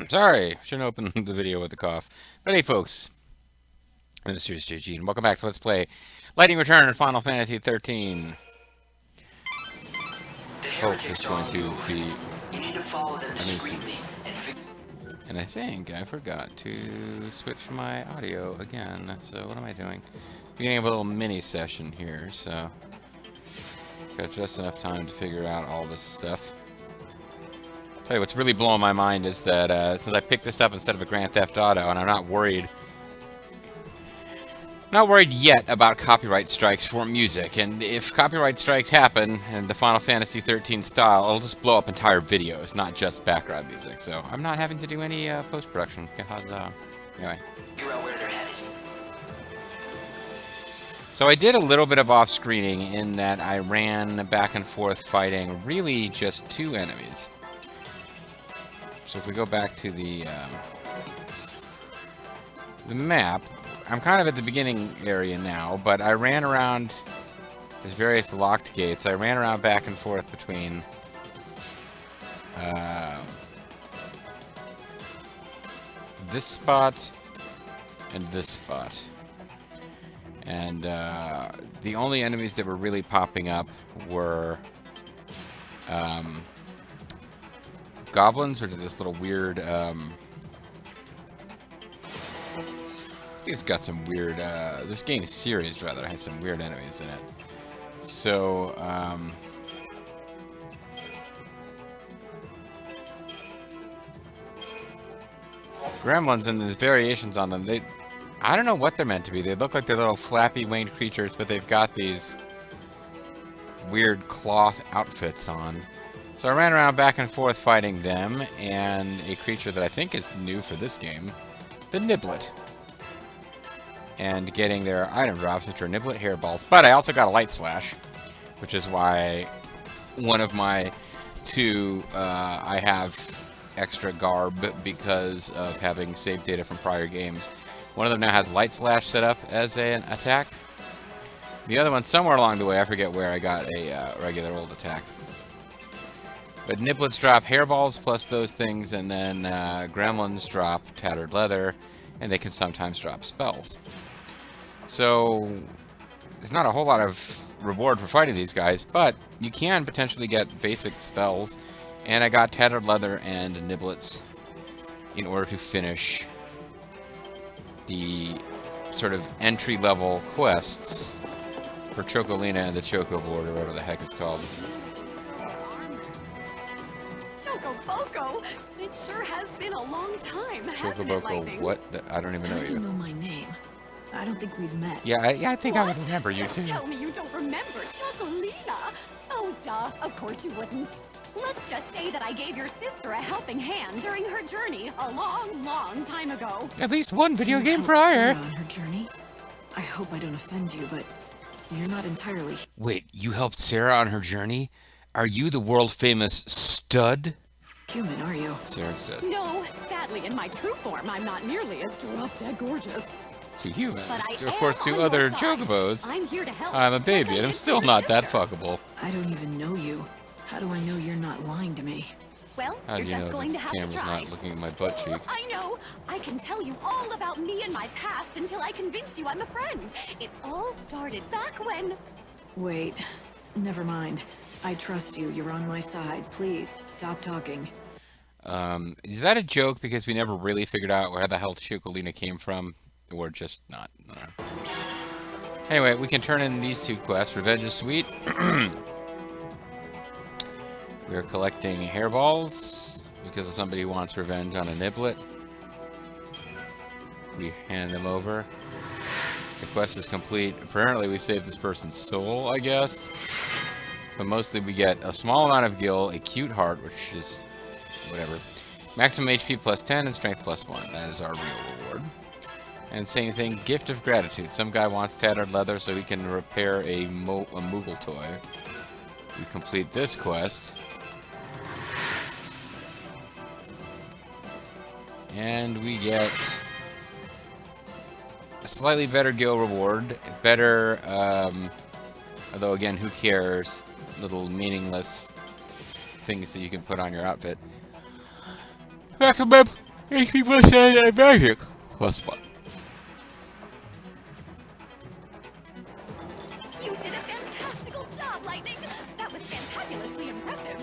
Sorry, shouldn't open the video with a cough. But hey, folks, I'm the Serious JG, and welcome back to Let's Play Lightning Return in Final Fantasy XIII. Hope is going to be a nuisance. And I think I forgot to switch my audio again. So what am I doing? Beginning of a little mini session here, so got just enough time to figure out all this stuff. Tell you what's really blowing my mind is that since I picked this up instead of a Grand Theft Auto, and I'm not worried yet about copyright strikes for music. And if copyright strikes happen in the Final Fantasy XIII style, it'll just blow up entire videos, not just background music. So I'm not having to do any post-production. Anyway. So I did a little bit of off-screening in that I ran back and forth fighting really just two enemies. So if we go back to the map, I'm kind of at the beginning area now, but I ran around, there's various locked gates. I ran around back and forth between this spot and this spot. And the only enemies that were really popping up were goblins, or this little weird it's got some weird, this game series, rather, has some weird enemies in it. So, Gremlins and the variations on them, I don't know what they're meant to be. They look like they're little flappy winged creatures, but they've got these weird cloth outfits on. So I ran around back and forth fighting them, and a creature that I think is new for this game, the Niblet. And getting their item drops, which are Niblet hairballs. But I also got a light slash, which is why one of my two, I have extra garb because of having saved data from prior games. One of them now has light slash set up as an attack. The other one, somewhere along the way, I forget where, I got a regular old attack. But Niblets drop hairballs plus those things, and then Gremlins drop tattered leather, and they can sometimes drop spells. So, there's not a whole lot of reward for fighting these guys, but you can potentially get basic spells. And I got tattered leather and Niblets in order to finish the sort of entry-level quests for Chocolina and the Choco Board, or whatever the heck it's called. Chocoboco! It sure has been a long time, Chocoboco, what? I don't even know you. How do you know my name? I don't think we've met. Yeah, I think What? I would remember you too. Tell me you don't remember Chocolina! Oh, duh, of course you wouldn't. Let's just say that I gave your sister a helping hand during her journey a long, long time ago. At least one video You game helped prior. Sarah on her journey. I hope I don't offend you, but you're not entirely Wait, you helped Sarah on her journey? Are you the world-famous stud? human, are you? Sarah said. No, sadly, in my true form, I'm not nearly as drop-dead gorgeous. To humans. But I Of am course, to on other your side. chocobos. I'm here to help. I'm a baby, and I'm still not that sister. fuckable. I don't even know you. How do I know you're not lying to me? Well, How do you're you know just that going the to have to camera's try. not looking at my butt cheek? I know. I can tell you all about me and my past until I convince you I'm a friend. It all started back when... Wait, never mind. I trust you. You're on my side. Please, stop talking. Is that a joke because we never really figured out where the hell Chocolina came from? Or just not? I don't know. Anyway, we can turn in these two quests. Revenge is sweet. We are collecting hairballs because of somebody who wants revenge on a Niblet. We hand them over. The quest is complete. Apparently we saved this person's soul, I guess. But mostly we get a small amount of gil, a cute heart, which is whatever. Maximum HP plus 10 and strength plus 1. That is our real reward. And same thing, gift of gratitude. Some guy wants tattered leather so he can repair a Moogle toy. We complete this quest. And we get a slightly better gil reward. Better, although again, who cares? Little meaningless things that you can put on your outfit. Maximum 80% magic. Plus one. You did a fantastical job, Lightning! That was fantabulously impressive.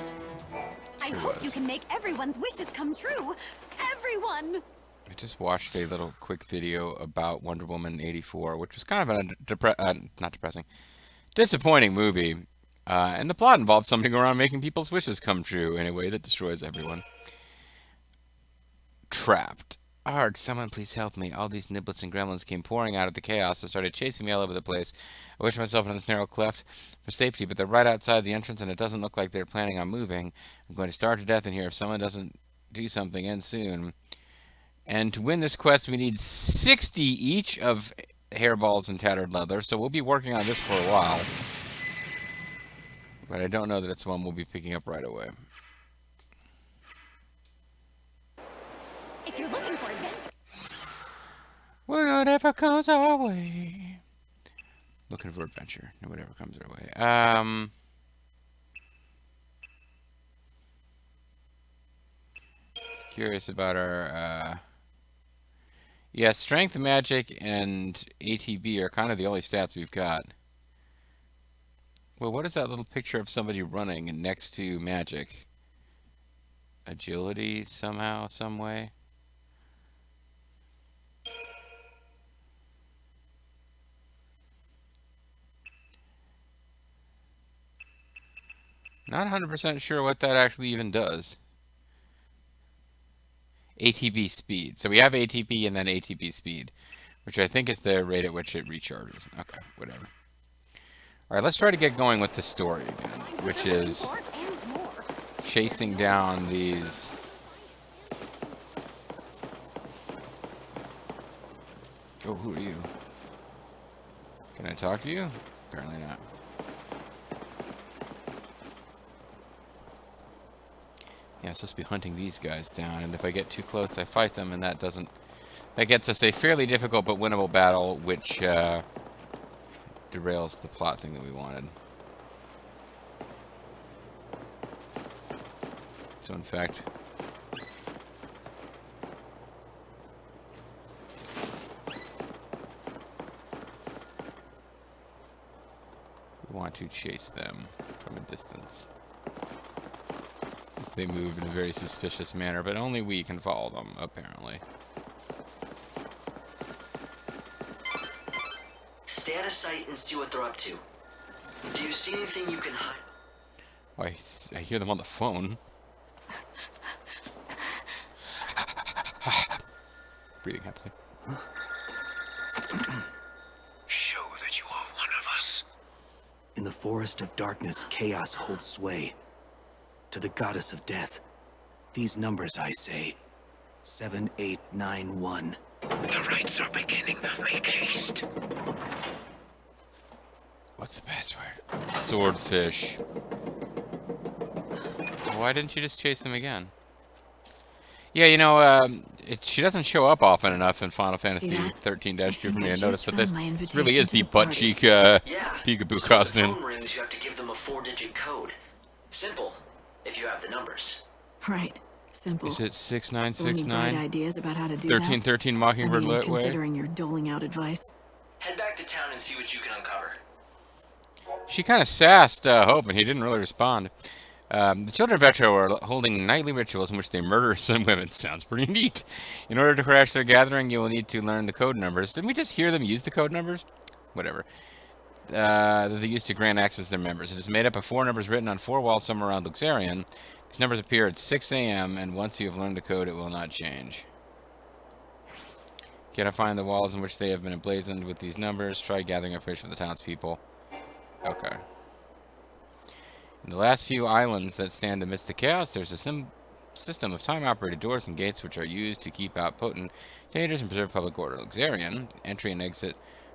I hope you can make everyone's wishes come true. Everyone! I just watched a little quick video about Wonder Woman 84, which was kind of a not depressing, disappointing movie. And the plot involves somebody going around making people's wishes come true in a way that destroys everyone. Trapped. Arg, someone please help me. All these niblets and gremlins came pouring out of the chaos and started chasing me all over the place. I wish myself in this narrow cleft for safety, but they're right outside the entrance and it doesn't look like they're planning on moving. I'm going to starve to death in here if someone doesn't do something, and soon. And to win this quest, we need 60 each of hairballs and tattered leather, so we'll be working on this for a while. But I don't know that it's one we'll be picking up right away. If you're looking for adventure... Whatever comes our way. Looking for adventure. Whatever comes our way. Curious about our... Yeah, strength, magic, and ATB are kind of the only stats we've got. Well, what is that little picture of somebody running next to magic? Agility, somehow, some way? Not 100% sure what that actually even does. ATB speed. So we have ATB and then ATB speed, which I think is the rate at which it recharges. Okay, whatever. Alright, let's try to get going with the story again, which is chasing down these... Oh, who are you? Can I talk to you? Apparently not. Yeah, I'm supposed to be hunting these guys down, and if I get too close, I fight them, and that doesn't... That gets us a fairly difficult but winnable battle, which derails the plot thing that we wanted. So, in fact... we want to chase them from a distance. As they move in a very suspicious manner, but only we can follow them, apparently. Stay out of sight and see what they're up to. Do you see anything you can hide? Oh, I hear them on the phone. Breathing heavily. Show that you are one of us. In the forest of darkness, chaos holds sway. To the goddess of death. These numbers, I say. 7891. The rites are beginning. Make haste. What's the password? Swordfish. Why didn't you just chase them again? Yeah, you know, she doesn't show up often enough in Final Fantasy 13-2 for me to notice, but this really is the butt-cheek peekaboo costume. Phone rings, you have to give them a 4-digit code. Simple, if you have the numbers. Right. Simple. Is it So any 6969? bright ideas about how to do 1313 that? Mockingbird I mean, Way? considering you're doling out advice. Head back to town and see what you can uncover. She kind of sassed Hope, and he didn't really respond. The children of Vetro are holding nightly rituals in which they murder some women. Sounds pretty neat. In order to crash their gathering, you will need to learn the code numbers. Didn't we just hear them use the code numbers? Whatever. That they use to grant access to their members. It is made up of 4 numbers written on 4 walls somewhere around Luxarian. These numbers appear at 6 a.m., and once you have learned the code, it will not change. Can I find the walls in which they have been emblazoned with these numbers? Try gathering information from the townspeople. Okay. In the last few islands that stand amidst the chaos, there's a system of time-operated doors and gates which are used to keep out potent dangers and preserve public order. Luxarian, entry and exit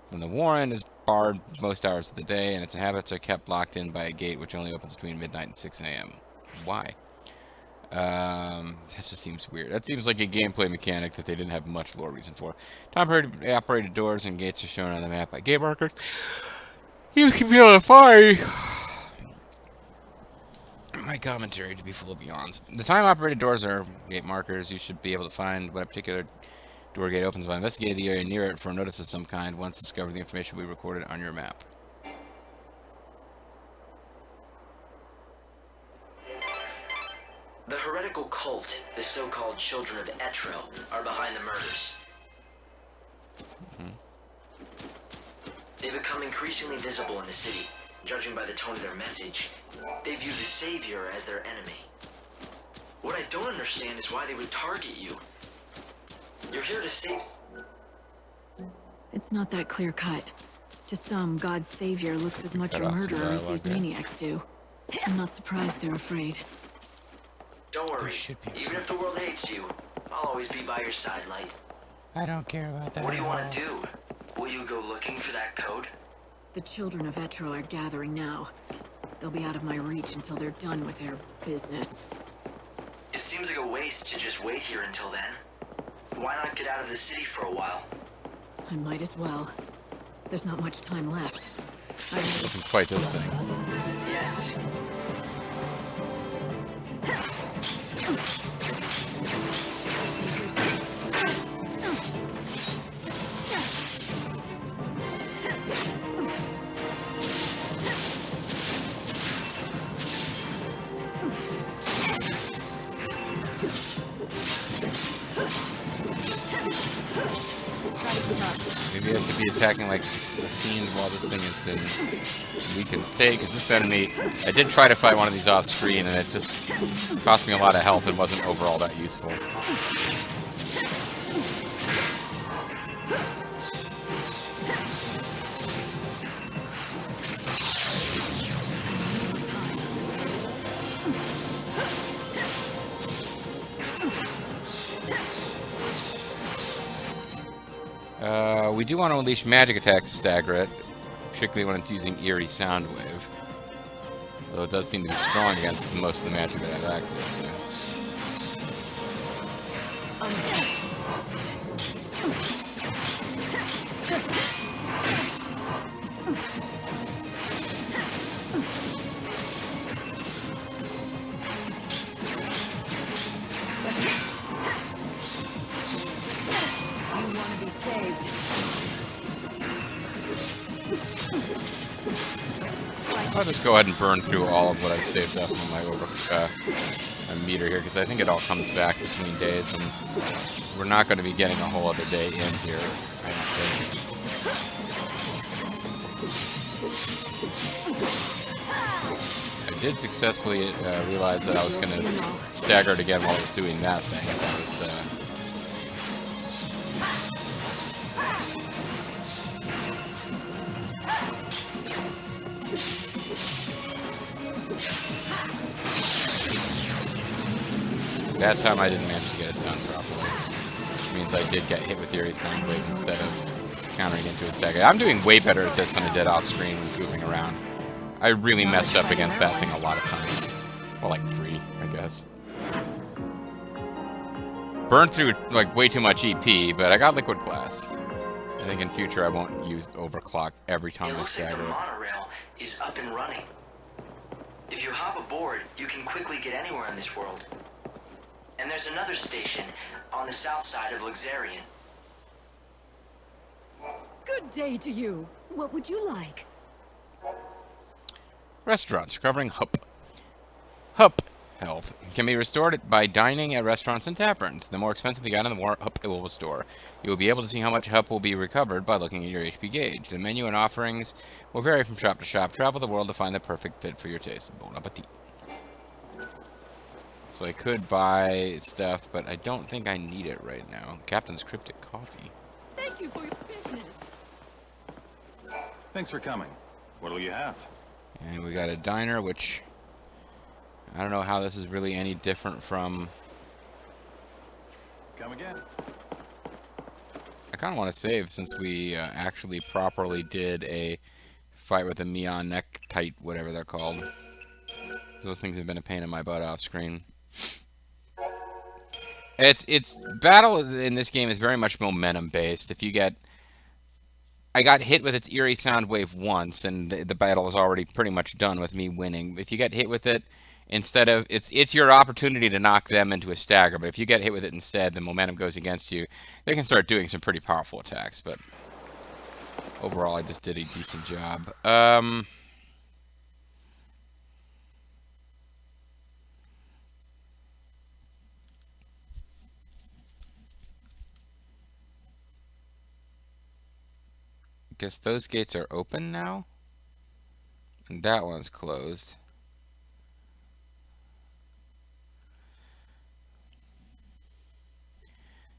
from the Warren is barred most hours of the day, and its habits are kept locked in by a gate which only opens between midnight and 6 a.m. Why? That just seems weird. That seems like a gameplay mechanic that they didn't have much lore reason for. Time-operated doors and gates are shown on the map by gate markers. You can feel the fire. my commentary to be full of yawns. The time-operated doors are gate markers. You should be able to find when a particular door gate opens by investigating the area near it for a notice of some kind. Once discovered, the information will be recorded on your map. The Heretical Cult, the so-called Children of Etro, are behind the murders. They become increasingly visible in the city, judging by the tone of their message. They view the Savior as their enemy. What I don't understand is why they would target you. You're here to save... It's not that clear-cut. To some, God's savior looks as much a murderer as these maniacs do. I'm not surprised they're afraid. Don't worry. Even if the world hates you, I'll always be by your side, Light. I don't care about that. What do you want to do? Will you go looking for that code? The children of Etro are gathering now. They'll be out of my reach until they're done with their business. It seems like a waste to just wait here until then. Why not get out of the city for a while? I might as well. There's not much time left. We can fight this thing. Yes. Maybe I should be attacking like a fiend while this thing is in weakened state, because this enemy, I did try to fight one of these off screen and it just cost me a lot of health and wasn't overall that useful. We do want to unleash magic attacks to stagger it, particularly when it's using eerie sound wave. Though it does seem to be strong against most of the magic that I have access to. I'll just go ahead and burn through all of what I've saved up on my meter here, because I think it all comes back between days, and we're not going to be getting a whole other day in here, I don't think. I did successfully realize that I was going to stagger it again while I was doing that thing. That was, that time I didn't manage to get it done properly, which means I did get hit with Eerie Sound Wave instead of countering into a stagger. I'm doing way better at this than I did off screen when goofing around. I really messed up against that thing a lot of times. Well, like 3, I guess. Burned through like way too much EP, but I got liquid glass. I think in future I won't use overclock every time I stagger it. The monorail is up and running. If you hop aboard, you can quickly get anywhere in this world. And there's another station on the south side of Luxarian. Good day to you. What would you like? Restaurants covering HUP. HUP health can be restored by dining at restaurants and taverns. The more expensive the item, the more HUP it will restore. You will be able to see how much HUP will be recovered by looking at your HP gauge. The menu and offerings will vary from shop to shop. Travel the world to find the perfect fit for your taste. Bon appetit. So I could buy stuff, but I don't think I need it right now. Captain's Cryptic Coffee. Thank you for your business. Thanks for coming. What'll you have? And we got a diner, which I don't know how this is really any different from... Come again. I kind of want to save since we actually properly did a fight with the Meonektons, whatever they're called. Those things have been a pain in my butt off screen. It's battle in this game is very much momentum based. If you get, I got hit with its eerie sound wave once, and the battle is already pretty much done with me winning. If you get hit with it instead of it's your opportunity to knock them into a stagger. But if you get hit with it instead, the momentum goes against you. They can start doing some pretty powerful attacks. But overall, I just did a decent job. Guess those gates are open now, and that one's closed.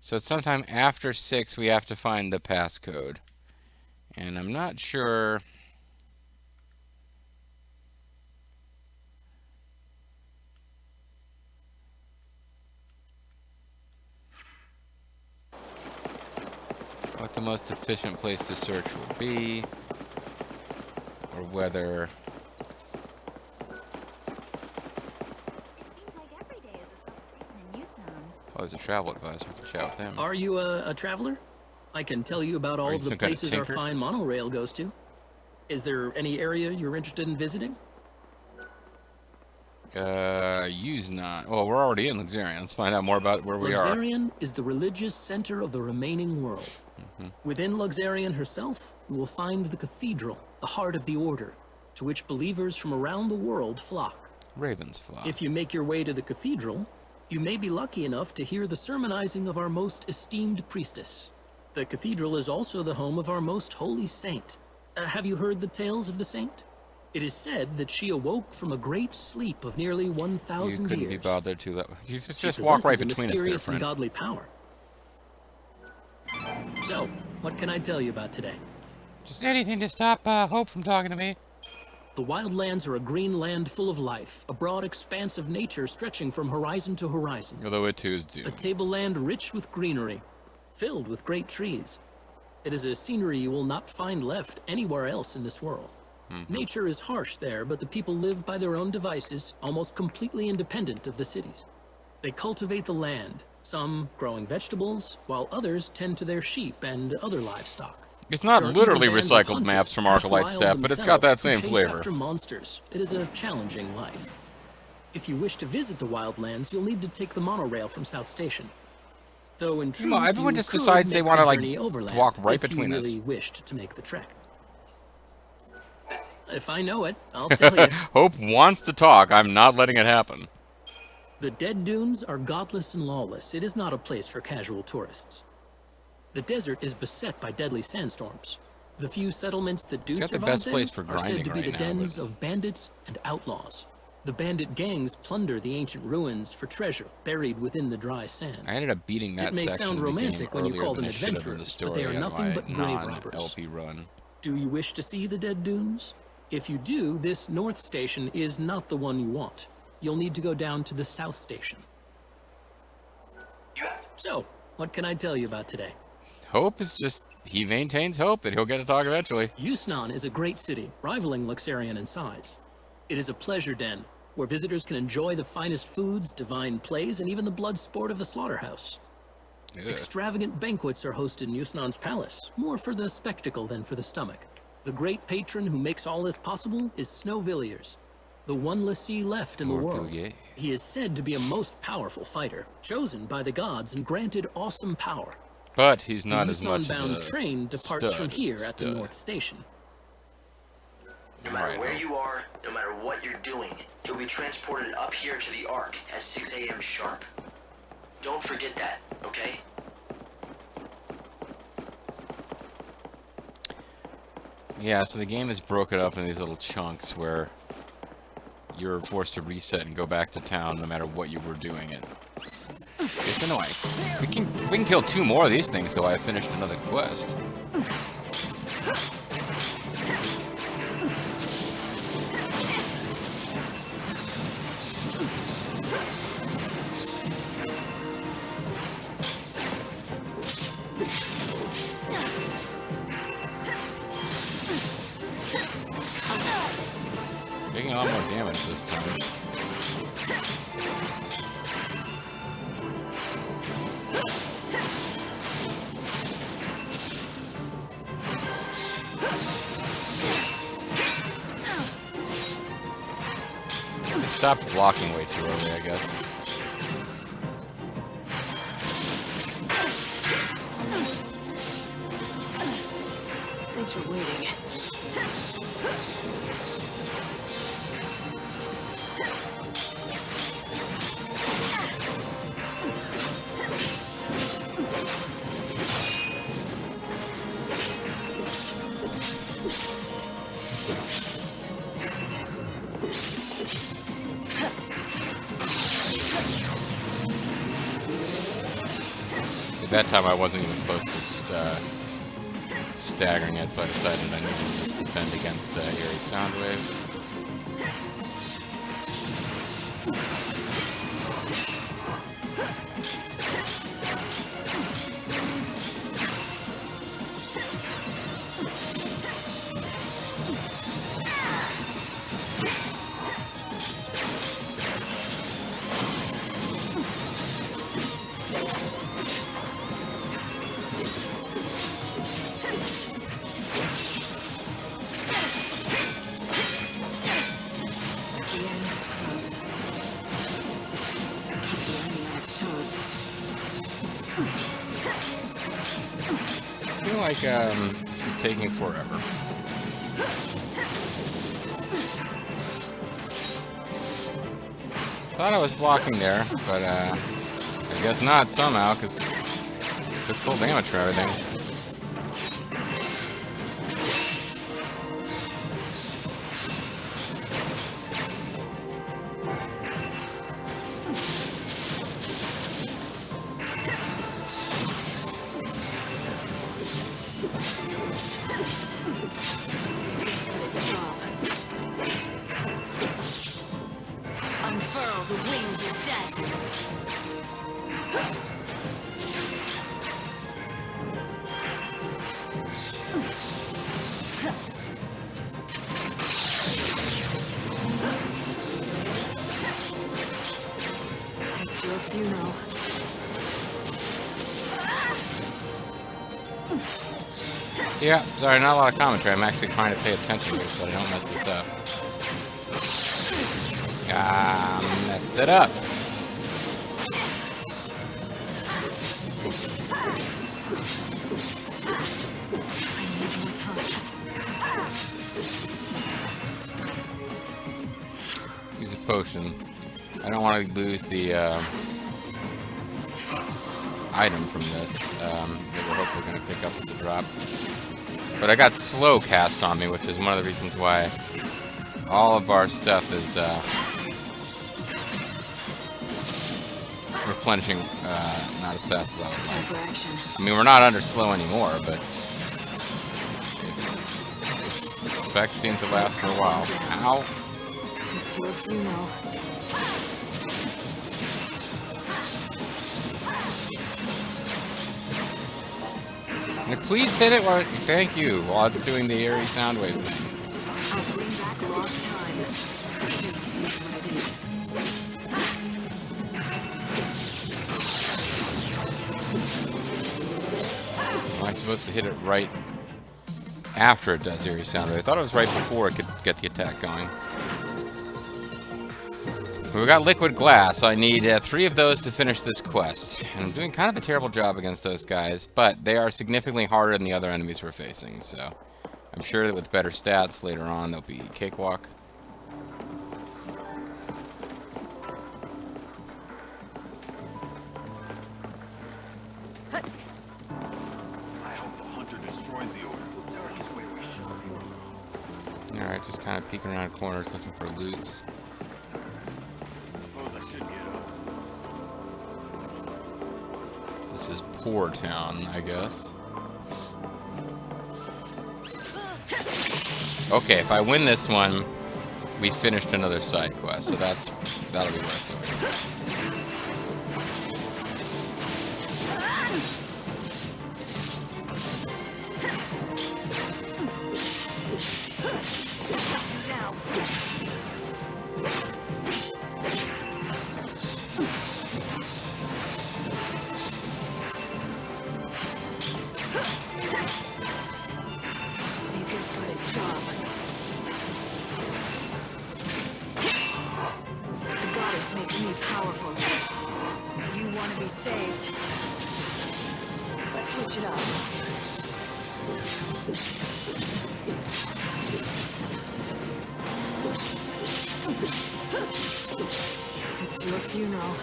So sometime after 6 we have to find the passcode, and I'm not sure. What the most efficient place to search will be, or whether there's a travel advisor. We can chat with them. Are you a traveler? I can tell you about all of the places our fine monorail goes to. Is there any area you're interested in visiting? Use not. Well, we're already in Luxarian. Let's find out more about where we are. Luxarian is the religious center of the remaining world. Within Luxarian herself, you will find the cathedral, the heart of the order, to which believers from around the world flock. Ravens flock. If you make your way to the cathedral, you may be lucky enough to hear the sermonizing of our most esteemed priestess. The cathedral is also the home of our most holy saint. Have you heard the tales of the saint? It is said that she awoke from a great sleep of nearly 1,000 years. You couldn't be bothered to let. You just walk right between us there, friend. Godly power. So, what can I tell you about today? Just anything to stop Hope from talking to me. The Wildlands are a green land full of life, a broad expanse of nature stretching from horizon to horizon. Although it too is doomed. A tableland rich with greenery, filled with great trees. It is a scenery you will not find left anywhere else in this world. Nature is harsh there, but the people live by their own devices, almost completely independent of the cities. They cultivate the land, some growing vegetables, while others tend to their sheep and other livestock. It's not literally recycled maps from Arclight Step, but it's got that same flavor. After monsters, it is a challenging life. If you wish to visit the Wildlands, you'll need to take the monorail from South Station. Though in truth, everyone just decides they want to walk right between us. If you really wished to make the trek. If I know it, I'll tell you. Hope wants to talk. I'm not letting it happen. The Dead Dunes are godless and lawless. It is not a place for casual tourists. The desert is beset by deadly sandstorms. The few settlements that do survive best them place for are said to be grinding the right dens of bandits and outlaws. The bandit gangs plunder the ancient ruins for treasure buried within the dry sands. I ended up beating that section of the game earlier than I should have in the story on my non-LP run. Do you wish to see the Dead Dunes? If you do, this North Station is not the one you want. You'll need to go down to the South Station. So, what can I tell you about today? Hope is just, he maintains hope that he'll get to talk eventually. Yusnan is a great city, rivaling Luxarian in size. It is a pleasure den, where visitors can enjoy the finest foods, divine plays, and even the blood sport of the slaughterhouse. Ugh. Extravagant banquets are hosted in Yusnan's palace, more for the spectacle than for the stomach. The great patron who makes all this possible is Snowvilliers, the one lessee left in the world. He is said to be a most powerful fighter, chosen by the gods and granted awesome power. But he's not as much of a Yusnan-bound train departs from here at the North Station. No matter where you are, no matter what you're doing, you'll be transported up here to the Ark at 6 a.m. sharp. Don't forget that, okay? Yeah, so the game is broken up in these little chunks where you're forced to reset and go back to town no matter what you were doing it. It's annoying. We can kill 2 more of these things, though I finished another quest. Taking a lot more damage this time. stopped blocking way too early, I guess. Thanks for waiting. At that time, I wasn't even close to staggering it, so I decided I needed to just defend against Eerie Soundwave. I feel like this is taking forever. Thought I was blocking there, but I guess not somehow, because took full damage for everything. Unfurl the wings of death. It's your funeral. Yeah, sorry, not a lot of commentary. I'm actually trying to pay attention here so that I don't mess this up. Messed it up. Use a potion. I don't want to lose the item from this that we're hopefully going to pick up as a drop. But I got slow cast on me, which is one of the reasons why all of our stuff is replenishing not as fast as I would like. I mean, we're not under slow anymore, but its effects seem to last for a while. Ow! It's your funeral. Can I please hit it? Thank you. While it's doing the eerie soundwave thing. I'll bring back lost time. Am I supposed to hit it right after it does eerie soundwave? I thought it was right before it could get the attack going. We got liquid glass. I need 3 of those to finish this quest. And I'm doing kind of a terrible job against those guys, but they are significantly harder than the other enemies we're facing, so I'm sure that with better stats later on, they'll be cakewalk. I hope the hunter destroys the order. Dark is where we shine. Alright, just kind of peeking around corners looking for loots. Suppose I should get up. This is Poor Town, I guess. Okay, if I win this one, we finished another side quest, so that'll be worth it. to be saved. Let's switch it up. It's your funeral.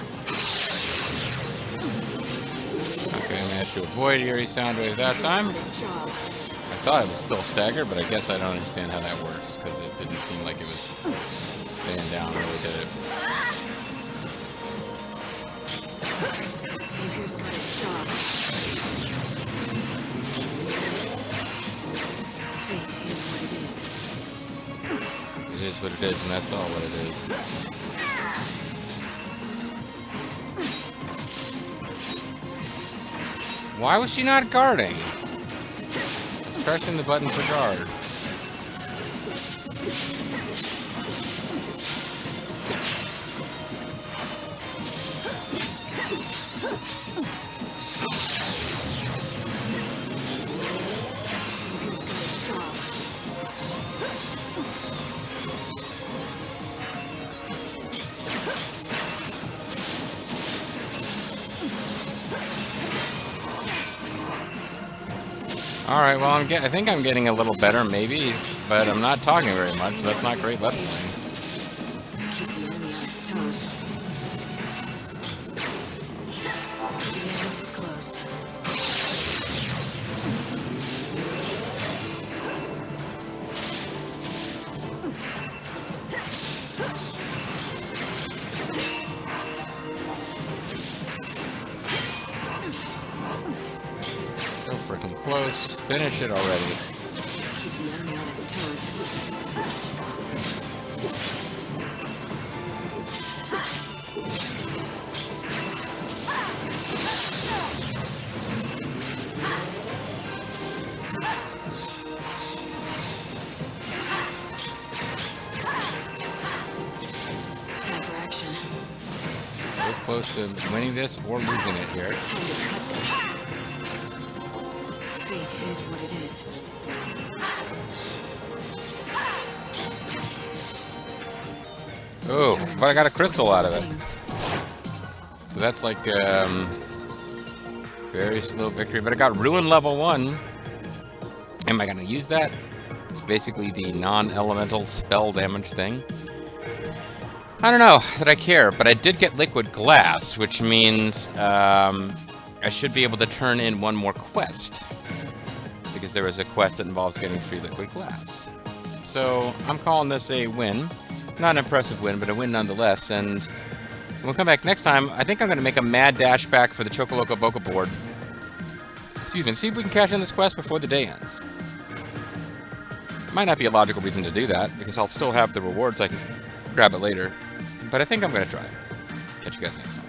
Okay, I managed to avoid eerie sound wave that time. I thought it was still staggered, but I guess I don't understand how that works, because it didn't seem like it was staying down really, did it? Savior's got a job. Fate is what it is. It is what it is, and that's all what it is. Why was she not guarding? It's pressing the button for guard. Alright, well, I think I'm getting a little better, maybe, but I'm not talking very much, so that's not great Let's Playing. Keep the enemy on its toes. The end is close. So freaking close, just finish it already. Keep the enemy on its toes. Time for action. So close to winning this or losing it here. Time to cut them. Fate is what it is. Oh, but I got a crystal out of it. Things. So that's like, very slow victory, but I got Ruin level 1. Am I going to use that? It's basically the non-elemental spell damage thing. I don't know that I care, but I did get Liquid Glass, which means I should be able to turn in one more quest. Because there was a quest that involves getting 3 Liquid Glass. So I'm calling this a win. Not an impressive win, but a win nonetheless. And when we come back next time, I think I'm going to make a mad dash back for the Chocoloco Boca board. Excuse me, see if we can cash in this quest before the day ends. Might not be a logical reason to do that, because I'll still have the rewards. I can grab it later. But I think I'm going to try it. Catch you guys next time.